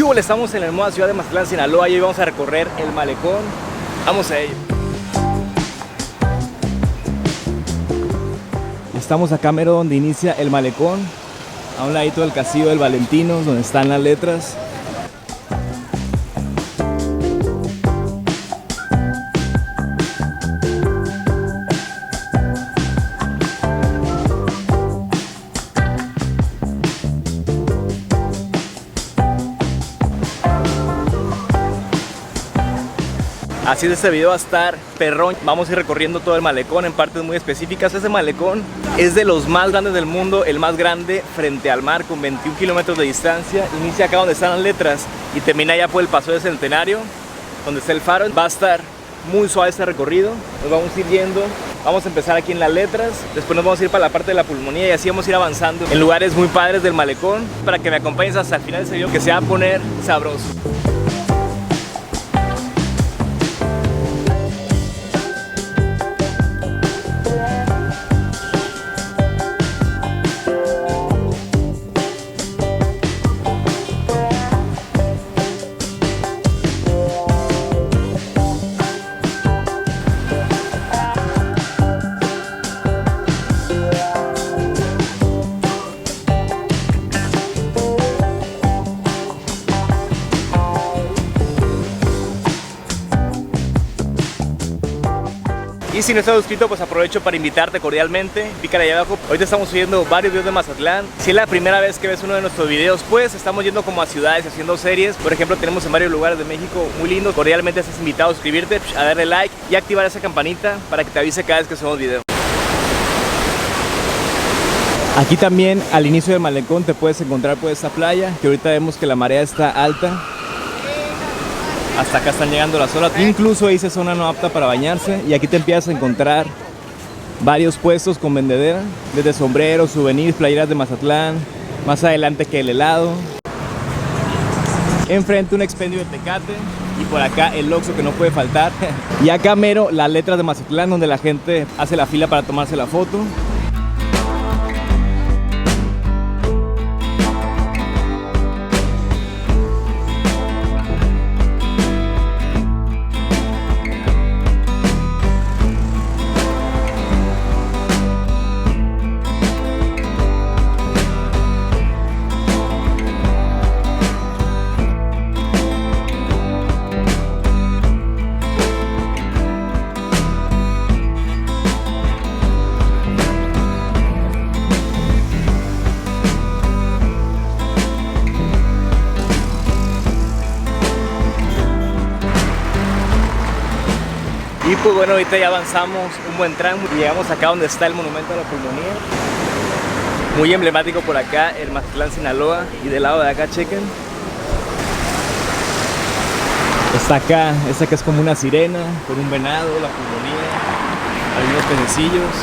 hubo? Estamos en la hermosa ciudad de Mazatlán, Sinaloa, y hoy vamos a recorrer el malecón. Vamos a ello. Estamos acá mero donde inicia el malecón, a un ladito del Castillo del Valentinos, donde están las letras. Así es, este video va a estar perrón. Vamos a ir recorriendo todo el malecón en partes muy específicas. Este malecón es de los más grandes del mundo, el más grande frente al mar, con 21 kilómetros de distancia. Inicia acá donde están las letras y termina ya por el Paso del Centenario, donde está el faro. Va a estar muy suave este recorrido. Nos vamos a ir yendo. Vamos a empezar aquí en las letras, después nos vamos a ir para la parte de la pulmonía y así vamos a ir avanzando en lugares muy padres del malecón, para que me acompañes hasta el final de este video, que se va a poner sabroso. Y si no estás suscrito, pues aprovecho para invitarte cordialmente, pícale ahí abajo. Ahorita estamos subiendo varios videos de Mazatlán. Si es la primera vez que ves uno de nuestros videos, pues estamos yendo como a ciudades haciendo series. Por ejemplo, tenemos en varios lugares de México muy lindos. Cordialmente estás invitado a suscribirte, a darle like y activar esa campanita para que te avise cada vez que subamos video. Aquí también al inicio del malecón te puedes encontrar por esta playa, que ahorita vemos que la marea está alta. Hasta acá están llegando las olas. Incluso dice zona no apta para bañarse. Y aquí te empiezas a encontrar varios puestos con vendedera, desde sombreros, souvenirs, playeras de Mazatlán. Más adelante que el helado. Enfrente un expendio de Tecate. Y por acá el Oxxo, que no puede faltar. Y acá mero las letras de Mazatlán, donde la gente hace la fila para tomarse la foto. Y pues bueno, ahorita ya avanzamos un buen tramo y llegamos acá donde está el monumento a la pulmonía. Muy emblemático por acá, el Mazatlán, Sinaloa. Y del lado de acá, chequen. Está acá, esta que es como una sirena, con un venado, la pulmonía, algunos pececillos.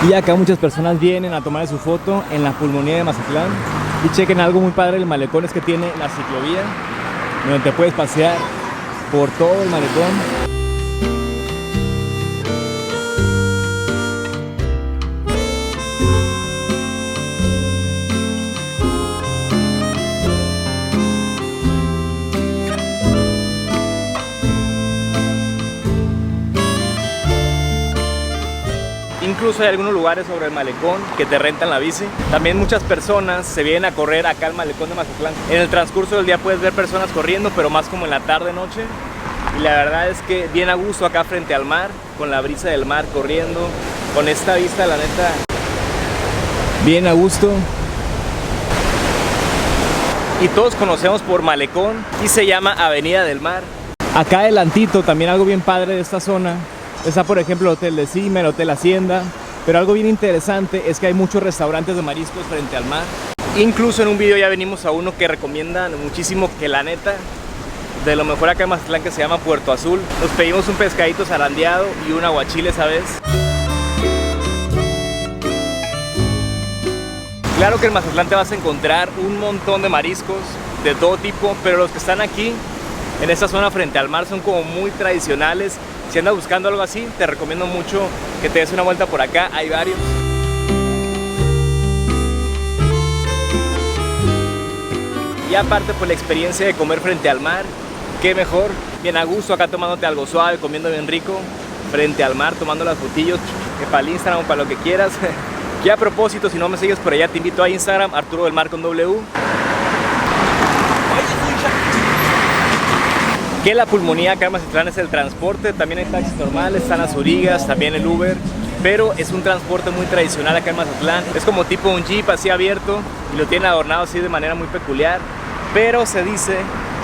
Y acá muchas personas vienen a tomar su foto en la pulmonía de Mazatlán. Y chequen, algo muy padre del malecón es que tiene la ciclovía, donde te puedes pasear por todo el malecón. Incluso hay algunos lugares sobre el malecón que te rentan la bici. También muchas personas se vienen a correr acá al malecón de Mazatlán. En el transcurso del día puedes ver personas corriendo, pero más como en la tarde, noche. Y la verdad es que bien a gusto acá frente al mar, con la brisa del mar corriendo, con esta vista, la neta, bien a gusto. Y todos conocemos por malecón y se llama Avenida del Mar. Acá adelantito también algo bien padre de esta zona. Está por ejemplo el Hotel de Cima, el Hotel Hacienda. Pero algo bien interesante es que hay muchos restaurantes de mariscos frente al mar. Incluso en un video ya venimos a uno que recomiendan muchísimo, que la neta de lo mejor acá en Mazatlán, que se llama Puerto Azul. Nos pedimos un pescadito zarandeado y un aguachile esa vez. Claro que en Mazatlán te vas a encontrar un montón de mariscos de todo tipo, pero los que están aquí en esta zona frente al mar son como muy tradicionales. Si andas buscando algo así, te recomiendo mucho que te des una vuelta por acá, hay varios. Y aparte, pues la experiencia de comer frente al mar, qué mejor, bien a gusto acá tomándote algo suave, comiendo bien rico, frente al mar, tomando las fotillos, que para el Instagram o para lo que quieras. Y a propósito, si no me sigues por allá, te invito a Instagram, Arturo del Mar con W. Que la pulmonía acá en Mazatlán es el transporte, también hay taxis normales, están las origas, también el Uber, pero es un transporte muy tradicional acá en Mazatlán. Es como tipo un jeep así abierto y lo tienen adornado así de manera muy peculiar, pero se dice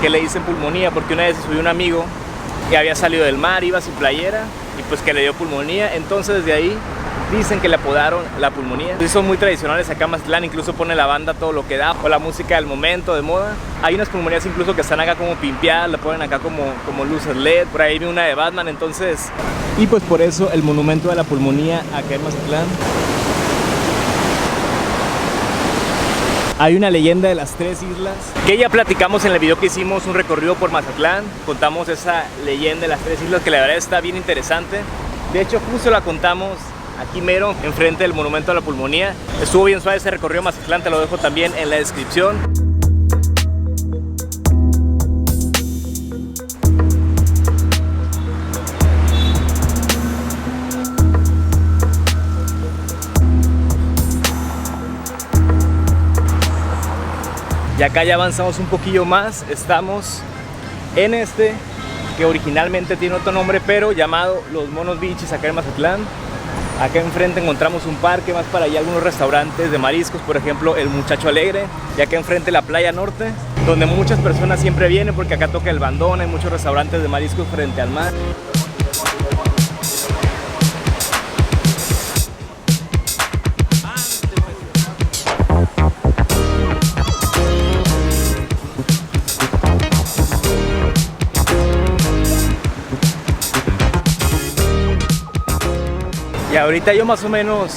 que le dicen pulmonía porque una vez subió un amigo que había salido del mar, iba sin playera y pues que le dio pulmonía, entonces desde ahí dicen que le apodaron la pulmonía. Sí, son muy tradicionales acá en Mazatlán, incluso pone la banda todo lo que da, o la música del momento, de moda. Hay unas pulmonías incluso que están acá como pimpeadas, la ponen acá como luces LED, por ahí vi una de Batman, entonces... Y pues por eso el monumento de la pulmonía acá en Mazatlán. Hay una leyenda de las 3 islas, que ya platicamos en el video que hicimos un recorrido por Mazatlán, contamos esa leyenda de las 3 islas que la verdad está bien interesante. De hecho justo la contamos aquí mero, enfrente del monumento a la pulmonía. Estuvo bien suave ese recorrido Mazatlán, te lo dejo también en la descripción. Y acá ya avanzamos un poquillo más, estamos en este que originalmente tiene otro nombre, pero llamado Los Monos Beaches acá en Mazatlán. Acá enfrente encontramos un parque, más para allá algunos restaurantes de mariscos, por ejemplo el Muchacho Alegre, y acá enfrente la Playa Norte, donde muchas personas siempre vienen porque acá toca el bandón, hay muchos restaurantes de mariscos frente al mar. Y ahorita yo más o menos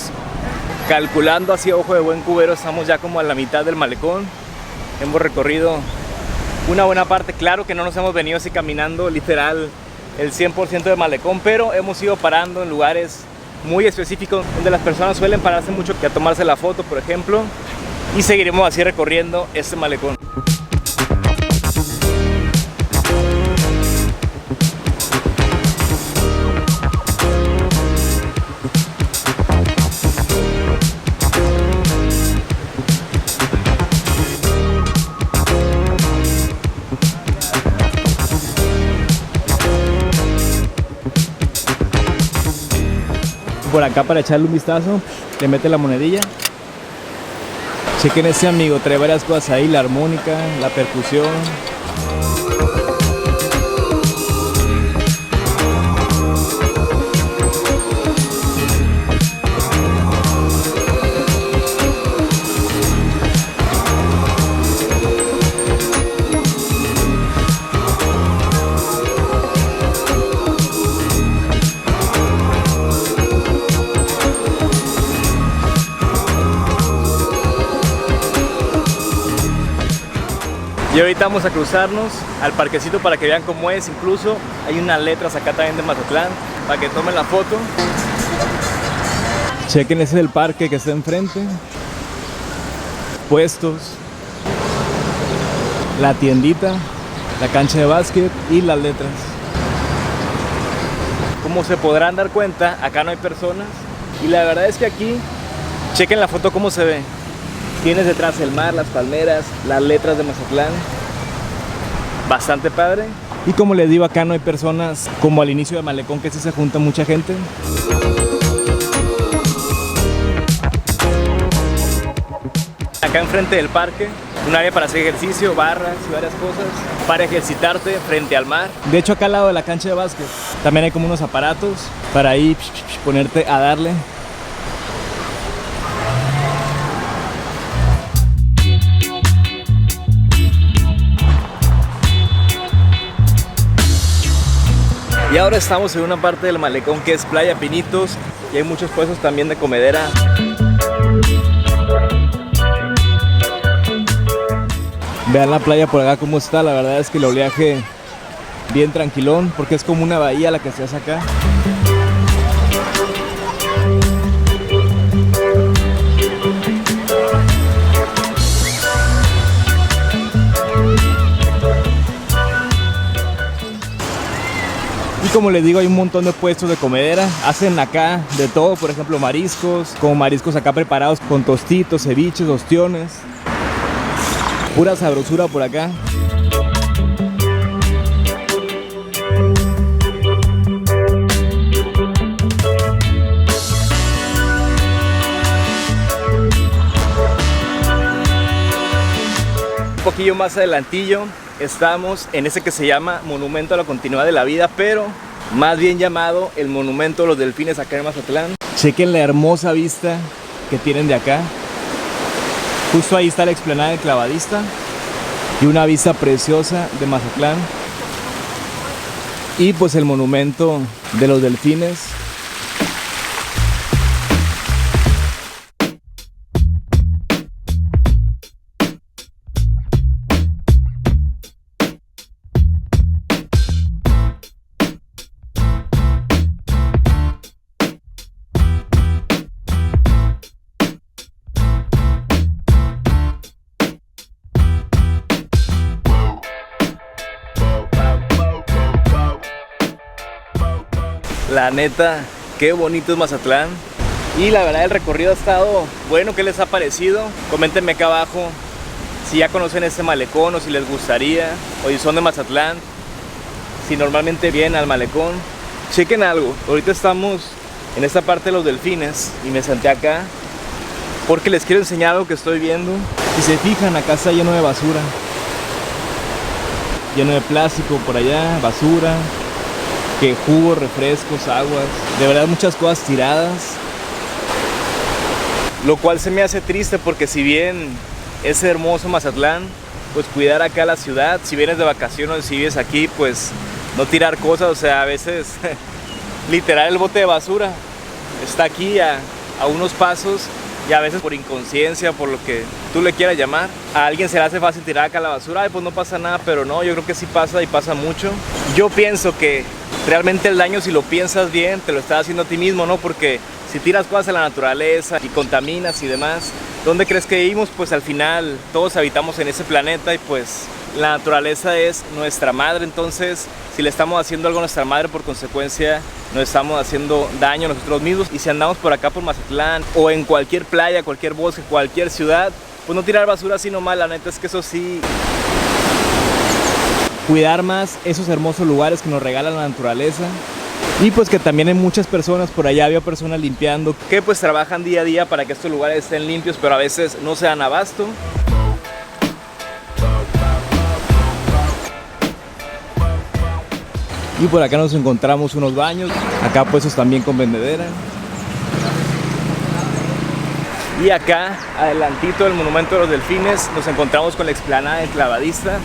calculando así a ojo de buen cubero, estamos ya como a la mitad del malecón. Hemos recorrido una buena parte, claro que no nos hemos venido así caminando literal el 100% del malecón, pero hemos ido parando en lugares muy específicos donde las personas suelen pararse mucho que a tomarse la foto, por ejemplo, y seguiremos así recorriendo este malecón. Por acá para echarle un vistazo, le mete la monedilla. Chequen este amigo, trae varias cosas ahí, la armónica, la percusión. Y ahorita vamos a cruzarnos al parquecito para que vean cómo es. Incluso hay unas letras acá también de Mazatlán para que tomen la foto. Chequen, ese es el parque que está enfrente. Puestos, la tiendita, la cancha de básquet y las letras. Como se podrán dar cuenta, acá no hay personas. Y la verdad es que aquí, chequen la foto cómo se ve. Tienes detrás el mar, las palmeras, las letras de Mazatlán. Bastante padre. Y como les digo, acá no hay personas como al inicio de malecón, que sí se junta mucha gente. Acá enfrente del parque, un área para hacer ejercicio, barras y varias cosas para ejercitarte frente al mar. De hecho, acá al lado de la cancha de básquet también hay como unos aparatos para ahí ponerte a darle. Y ahora estamos en una parte del malecón que es Playa Pinitos y hay muchos puestos también de comedera. Vean la playa por acá cómo está, la verdad es que el oleaje bien tranquilón porque es como una bahía la que se hace acá. Y como les digo, hay un montón de puestos de comedera. Hacen acá de todo, por ejemplo mariscos, como mariscos acá preparados con tostitos, ceviches, ostiones. Pura sabrosura por acá. Un poquillo más adelantillo estamos en ese que se llama Monumento a la Continuidad de la Vida, pero más bien llamado el Monumento a los Delfines acá en Mazatlán. Chequen la hermosa vista que tienen de acá. Justo ahí está la explanada del Clavadista y una vista preciosa de Mazatlán. Y pues el monumento de los delfines. La neta, qué bonito es Mazatlán. Y la verdad el recorrido ha estado bueno. ¿Qué les ha parecido? Coméntenme acá abajo si ya conocen este malecón o si les gustaría, o si son de Mazatlán, si normalmente vienen al malecón. Chequen algo, ahorita estamos en esta parte de los delfines y me senté acá porque les quiero enseñar algo que estoy viendo. Si se fijan, acá está lleno de basura, lleno de plástico por allá, basura, que jugos, refrescos, aguas, de verdad muchas cosas tiradas, lo cual se me hace triste porque si bien es hermoso Mazatlán, pues cuidar acá la ciudad, si vienes de vacaciones, si vives aquí, pues no tirar cosas, o sea, a veces literal el bote de basura está aquí a unos pasos y a veces por inconsciencia, por lo que tú le quieras llamar, a alguien se le hace fácil tirar acá la basura, ay, pues no pasa nada, pero no, yo creo que sí pasa y pasa mucho. Yo pienso que realmente el daño, si lo piensas bien, te lo estás haciendo a ti mismo, ¿no? Porque si tiras cosas a la naturaleza y contaminas y demás, ¿dónde crees que vivimos? Pues al final todos habitamos en ese planeta y pues la naturaleza es nuestra madre, entonces si le estamos haciendo algo a nuestra madre, por consecuencia nos estamos haciendo daño a nosotros mismos. Y si andamos por acá por Mazatlán o en cualquier playa, cualquier bosque, cualquier ciudad, pues no tirar basura así nomás, la neta es que eso sí, cuidar más esos hermosos lugares que nos regala la naturaleza. Y pues que también hay muchas personas, por allá había personas limpiando, que pues trabajan día a día para que estos lugares estén limpios, pero a veces no se dan abasto. Y por acá nos encontramos unos baños, acá puestos también con vendedera. Y acá, adelantito del Monumento de los Delfines, nos encontramos con la explanada del Clavadista.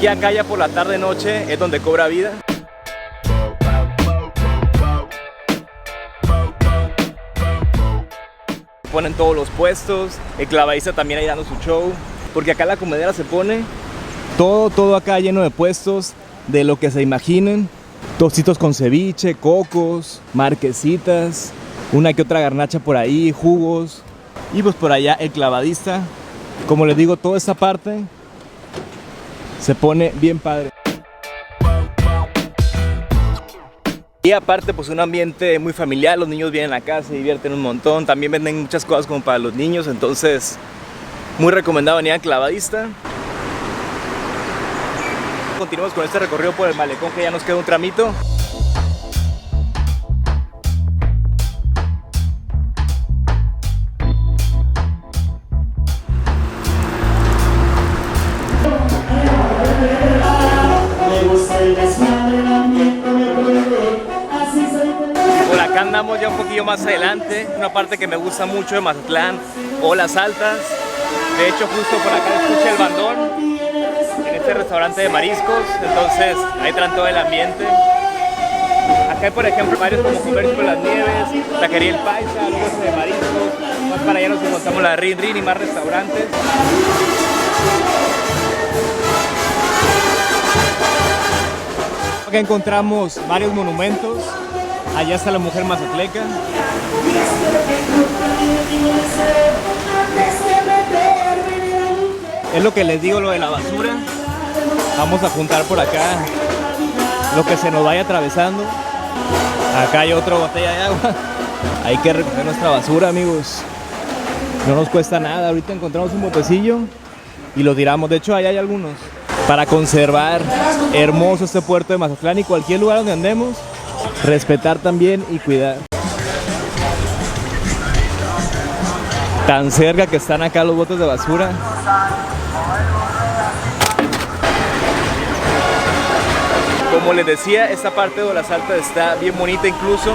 Y acá ya por la tarde-noche es donde cobra vida. Ponen todos los puestos, el Clavadista también ahí dando su show. Porque acá la comedera se pone todo acá lleno de puestos, de lo que se imaginen. Tostitos con ceviche, cocos, marquesitas, una que otra garnacha por ahí, jugos. Y pues por allá el Clavadista. Como les digo, toda esta parte se pone bien padre. Y aparte pues un ambiente muy familiar, los niños vienen acá, se divierten un montón. También venden muchas cosas como para los niños, entonces muy recomendado venir al Clavadista. Continuamos con este recorrido por el malecón, que ya nos queda un tramito. Por acá andamos ya un poquillo más adelante, una parte que me gusta mucho de Mazatlán, olas altas. De hecho justo por acá escuché el bandón en este restaurante de mariscos, entonces ahí traen todo el ambiente. Acá hay, por ejemplo, varios como Comercio de las Nieves, Taquería El Paisa, lugares de mariscos. Más para allá nos encontramos la Rin Rin y más restaurantes. Acá encontramos varios monumentos. Allá está la mujer mazatleca. Es lo que les digo, lo de la basura. Vamos a juntar por acá lo que se nos vaya atravesando. Acá hay otra botella de agua. Hay que recoger nuestra basura, amigos. No nos cuesta nada. Ahorita encontramos un botecillo y lo tiramos. De hecho, allá hay algunos. Para conservar hermoso este puerto de Mazatlán y cualquier lugar donde andemos, respetar también y cuidar. Tan cerca que están acá los botes de basura. Como les decía, esta parte de la Salta está bien bonita. Incluso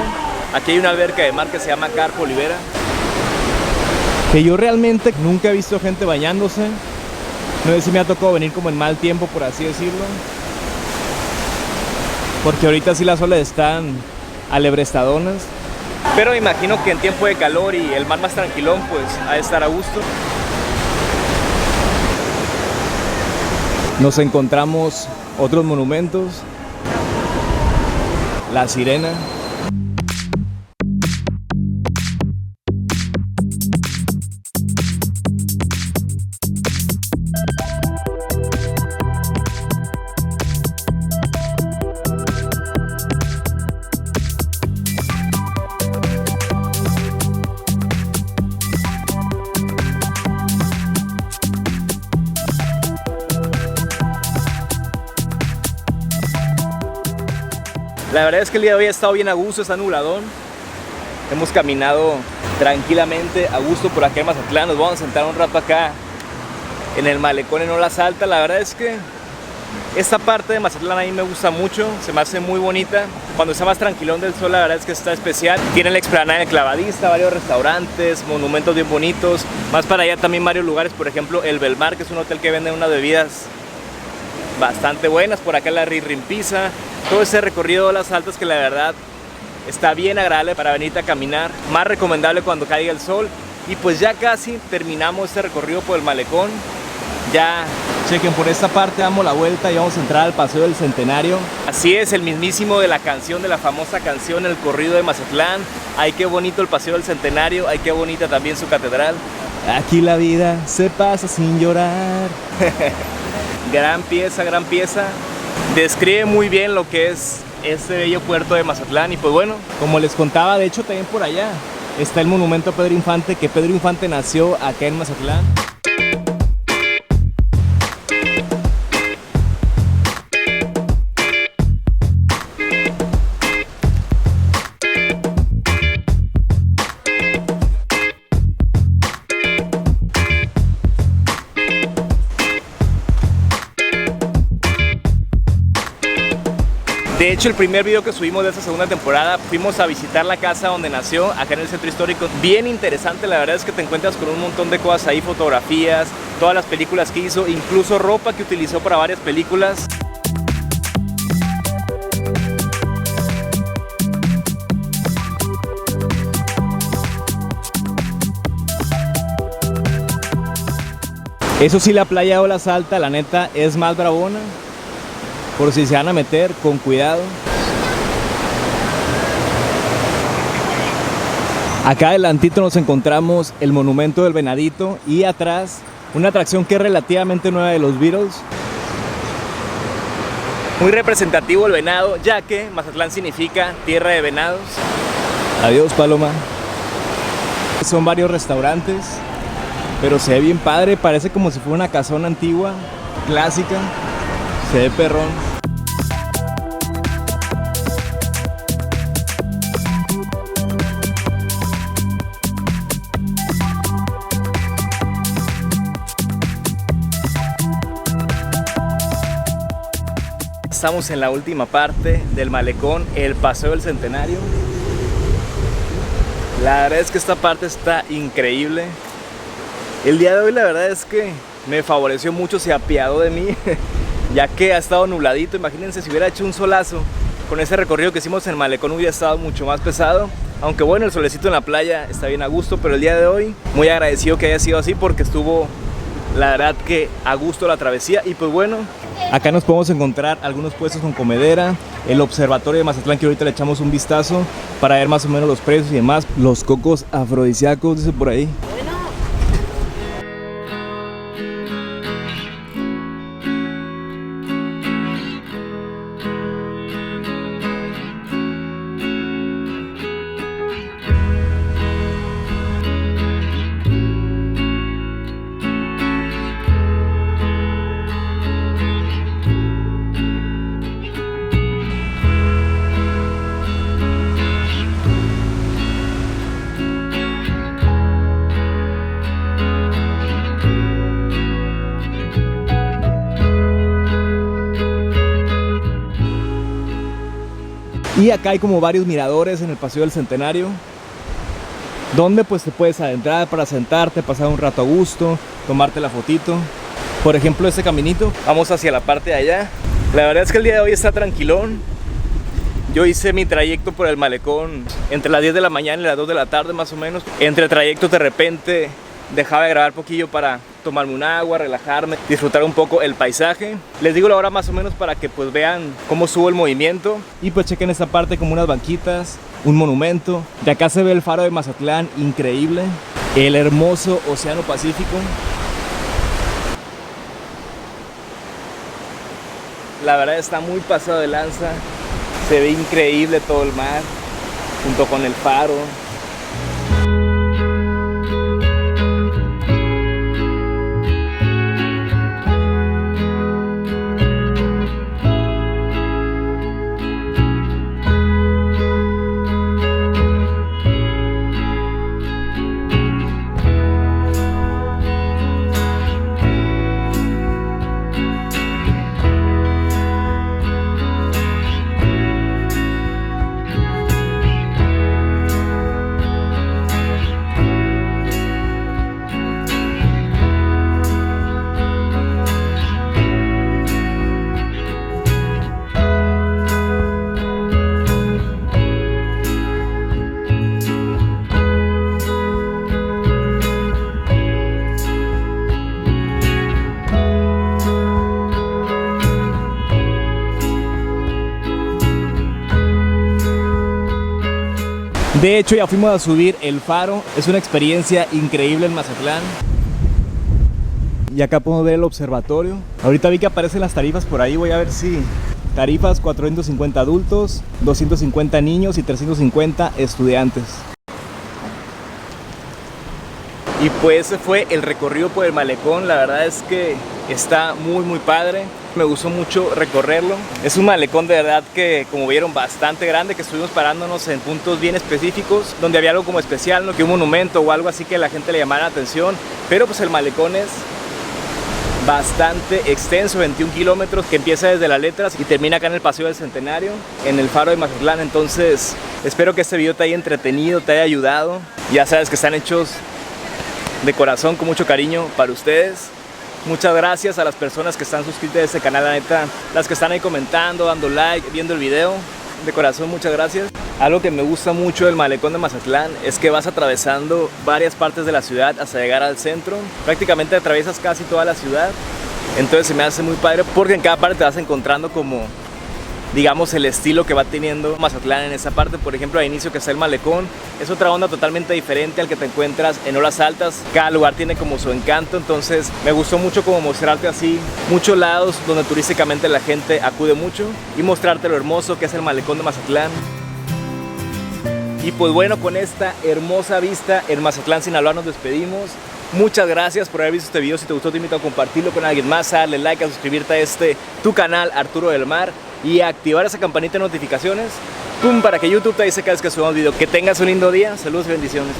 aquí hay una alberca de mar que se llama Carpo Olivera, que yo realmente nunca he visto gente bañándose. No sé si me ha tocado venir como en mal tiempo, por así decirlo, porque ahorita sí las olas están alebrestadonas. Pero me imagino que en tiempo de calor y el mar más tranquilón, pues ha de estar a gusto. Nos encontramos otros monumentos. La Sirena. La verdad es que el día de hoy ha estado bien a gusto, está nubladón. Hemos caminado tranquilamente, a gusto por acá en Mazatlán. Nos vamos a sentar un rato acá en el malecón en Ola Salta. La verdad es que esta parte de Mazatlán a mí me gusta mucho, se me hace muy bonita. Cuando está más tranquilón del sol, la verdad es que está especial. Tiene la explanada del Clavadista, varios restaurantes, monumentos bien bonitos. Más para allá también varios lugares, por ejemplo el Belmar, que es un hotel que vende unas bebidas bastante buenas. Por acá la Rin Rin Pizza. Todo ese recorrido de las altas que la verdad está bien agradable para venirte a caminar. Más recomendable cuando caiga el sol. Y pues ya casi terminamos este recorrido por el malecón. Ya chequen, por esta parte damos la vuelta y vamos a entrar al Paseo del Centenario. Así es, el mismísimo de la canción, de la famosa canción El Corrido de Mazatlán. Ay, qué bonito el Paseo del Centenario. Ay, qué bonita también su catedral. Aquí la vida se pasa sin llorar. Gran pieza, gran pieza. Describe muy bien lo que es este bello puerto de Mazatlán. Y pues bueno, como les contaba, de hecho también por allá está el monumento a Pedro Infante, que Pedro Infante nació acá en Mazatlán. De hecho, el primer video que subimos de esta segunda temporada, fuimos a visitar la casa donde nació, acá en el centro histórico. Bien interesante, la verdad es que te encuentras con un montón de cosas ahí, fotografías, todas las películas que hizo, incluso ropa que utilizó para varias películas. Eso sí, la playa de Ola Salta, la neta, es más bravona. Por si se van a meter, con cuidado. Acá adelantito nos encontramos el monumento del Venadito y atrás una atracción que es relativamente nueva de los Beatles. Muy representativo el venado, ya que Mazatlán significa tierra de venados. Adiós, Paloma. Son varios restaurantes, pero se ve bien padre, parece como si fuera una casona antigua, clásica. Se ve perrón. Estamos en la última parte del malecón, el Paseo del Centenario. La verdad es que esta parte está increíble. El día de hoy la verdad es que me favoreció mucho, se apiadó de mí, ya que ha estado nubladito. Imagínense si hubiera hecho un solazo, con ese recorrido que hicimos en el malecón hubiera estado mucho más pesado. Aunque bueno, el solecito en la playa está bien a gusto, pero el día de hoy muy agradecido que haya sido así porque estuvo, la verdad, que a gusto la travesía. Y pues bueno, acá nos podemos encontrar algunos puestos con comedera, el observatorio de Mazatlán, que ahorita le echamos un vistazo para ver más o menos los precios y demás. Los cocos afrodisíacos, dice por ahí. Y acá hay como varios miradores en el Paseo del Centenario, donde pues te puedes adentrar para sentarte, pasar un rato a gusto, tomarte la fotito. Por ejemplo, este caminito, vamos hacia la parte de allá. La verdad es que el día de hoy está tranquilón. Yo hice mi trayecto por el malecón entre las 10 de la mañana y las 2 de la tarde más o menos. Entre trayectos de repente dejaba de grabar poquillo para tomarme un agua, relajarme, disfrutar un poco el paisaje. Les digo la hora más o menos para que pues vean cómo subo el movimiento. Y pues chequen esta parte como unas banquitas, un monumento. De acá se ve el faro de Mazatlán, increíble. El hermoso Océano Pacífico. La verdad está muy pasado de lanza. Se ve increíble todo el mar, junto con el faro. De hecho, ya fuimos a subir el faro. Es una experiencia increíble en Mazatlán. Y acá podemos ver el observatorio. Ahorita vi que aparecen las tarifas por ahí. Voy a ver si... Tarifas 450 adultos, 250 niños y 350 estudiantes. Y pues ese fue el recorrido por el malecón. La verdad es que está muy padre. Me gustó mucho recorrerlo. Es un malecón de verdad que, como vieron, bastante grande, que estuvimos parándonos en puntos bien específicos donde había algo como especial, ¿no? Que un monumento o algo así que a la gente le llamara la atención. Pero pues el malecón es bastante extenso, 21 kilómetros, que empieza desde Las Letras y termina acá en el Paseo del Centenario, en el faro de Mazatlán. Entonces espero que este video te haya entretenido, te haya ayudado. Ya sabes que están hechos de corazón, con mucho cariño para ustedes. Muchas gracias a las personas que están suscritas a este canal, la neta, las que están ahí comentando, dando like, viendo el video. De corazón, muchas gracias. Algo que me gusta mucho del malecón de Mazatlán es que vas atravesando varias partes de la ciudad hasta llegar al centro. Prácticamente atraviesas casi toda la ciudad. Entonces se me hace muy padre porque en cada parte te vas encontrando como, digamos, el estilo que va teniendo Mazatlán en esa parte. Por ejemplo, al inicio que está el malecón, es otra onda totalmente diferente al que te encuentras en horas altas. Cada lugar tiene como su encanto, entonces me gustó mucho como mostrarte así muchos lados donde turísticamente la gente acude mucho y mostrarte lo hermoso que es el malecón de Mazatlán. Y pues bueno, con esta hermosa vista en Mazatlán, Sinaloa, nos despedimos. Muchas gracias por haber visto este video. Si te gustó, te invito a compartirlo con alguien más, a darle like, a suscribirte a tu canal Arturo del Mar y a activar esa campanita de notificaciones, ¡pum!, para que YouTube te avise cada vez que subamos video. Que tengas un lindo día, saludos y bendiciones.